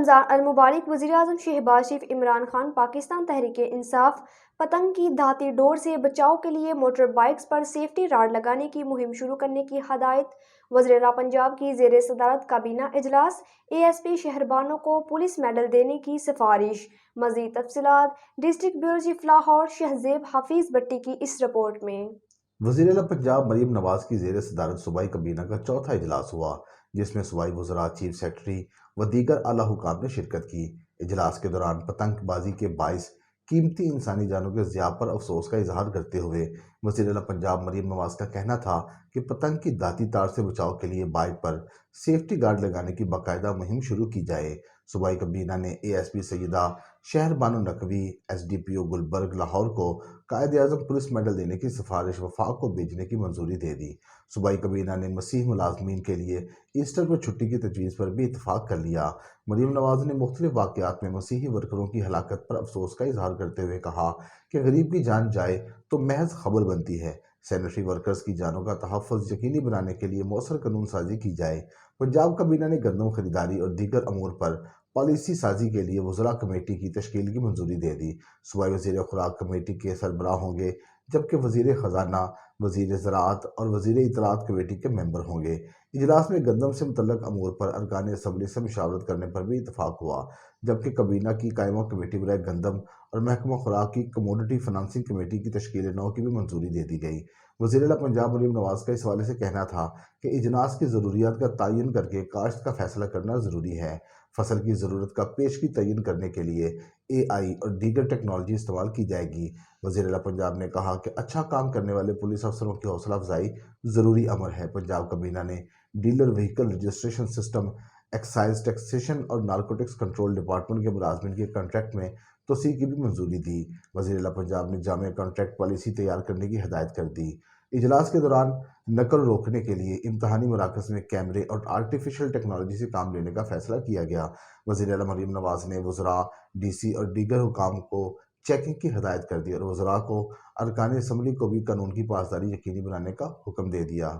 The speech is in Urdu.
رمضان المبارک۔ وزیراعظم شہباز شریف عمران خان پاکستان تحریک انصاف پتنگ کی دھاتی ڈور سے بچاؤ کے لیے موٹر بائیکس پر سیفٹی راڈ لگانے کی مہم شروع کرنے کی ہدایت۔ وزراء پنجاب کی زیر صدارت کابینہ اجلاس۔ اے ایس پی شہربانوں کو پولیس میڈل دینے کی سفارش۔ مزید تفصیلات district bureau chief Lahore Shahzeb Hafeez Batti کی اس رپورٹ میں۔ وزیر اعلیٰ پنجاب مریم نواز کی زیر صدارت صوبائی کابینہ کا چوتھا اجلاس ہوا، جس میں صوبائی وزراء، چیف سیکرٹری و دیگر اعلیٰ حکام نے شرکت کی۔ اجلاس کے دوران پتنگ بازی کے باعث قیمتی انسانی جانوں کے ضیاع پر افسوس کا اظہار کرتے ہوئے وزیر اعلیٰ پنجاب مریم نواز کا کہنا تھا کہ پتنگ کی دھاتی تار سے بچاؤ کے لیے بائیک پر سیفٹی گارڈ لگانے کی باقاعدہ مہم شروع کی جائے۔ صوبائی کابینہ نے A S P Syeda Shehr Bano Naqvi, S D P O Gulberg Lahore کو قائد اعظم پولیس میڈل دینے کی سفارش وفاق کو بھیجنے کی منظوری دے دی۔ صوبائی کابینہ نے مسیحی ملازمین کے لیے ایسٹر پر چھٹی کی تجویز پر بھی اتفاق کر لیا۔ مریم نواز نے مختلف واقعات میں مسیحی ورکروں کی ہلاکت پر افسوس کا اظہار کرتے ہوئے کہا کہ غریب کی جان جائے تو محض خبر بنتی ہے۔ سینیٹری ورکرز کی جانوں کا تحفظ یقینی بنانے کے لیے مؤثر قانون سازی کی جائے۔ پنجاب کابینہ نے گندم خریداری اور دیگر امور پر پالیسی سازی کے لیے وزراء کمیٹی کی تشکیل کی منظوری دے دی۔ صوبائی وزیر خوراک کمیٹی کے سربراہ ہوں گے، جبکہ وزیر خزانہ، وزیر زراعت اور وزیر اطلاعات کمیٹی کے ممبر ہوں گے۔ اجلاس میں گندم سے متعلق امور پر ارکان اسمبلی سے مشاورت کرنے پر بھی اتفاق ہوا، جبکہ کابینہ کی قائمہ کمیٹی برائے گندم اور محکمہ خوراک کی کموڈٹی فنانسنگ کمیٹی کی تشکیل نو کی بھی منظوری دے دی گئی۔ وزیر اعلیٰ پنجاب مریم نواز کا اس حوالے سے کہنا تھا کہ اجناس کی ضروریات کا تعین کر کے کاشت کا فیصلہ کرنا ضروری ہے۔ فصل کی ضرورت کا پیشگی تعین کرنے کے لیے اے آئی اور دیگر ٹیکنالوجی استعمال کی جائے گی۔ وزیر اعلیٰ پنجاب نے کہا کہ اچھا کام کرنے والے پولیس افسروں کی حوصلہ افزائی ضروری امر ہے۔ پنجاب کابینہ نے dealer vehicle registration system, excise taxation اور نارکوٹکس کنٹرول ڈپارٹمنٹ کے ملازمین کے کنٹریکٹ میں توسیع کی بھی منظوری دی۔ وزیر اعلیٰ پنجاب نے جامع کنٹریکٹ پالیسی تیار کرنے کی ہدایت کر دی۔ اجلاس کے دوران نقل روکنے کے لیے امتحانی مراکز میں کیمرے اور آرٹیفیشل ٹیکنالوجی سے کام لینے کا فیصلہ کیا گیا۔ وزیر اعلیٰ مریم نواز نے وزراء، ڈی سی اور دیگر حکام کو چیکنگ کی ہدایت کر دی اور وزراء کو ارکان اسمبلی کو بھی قانون کی پاسداری یقینی بنانے کا حکم دے دیا۔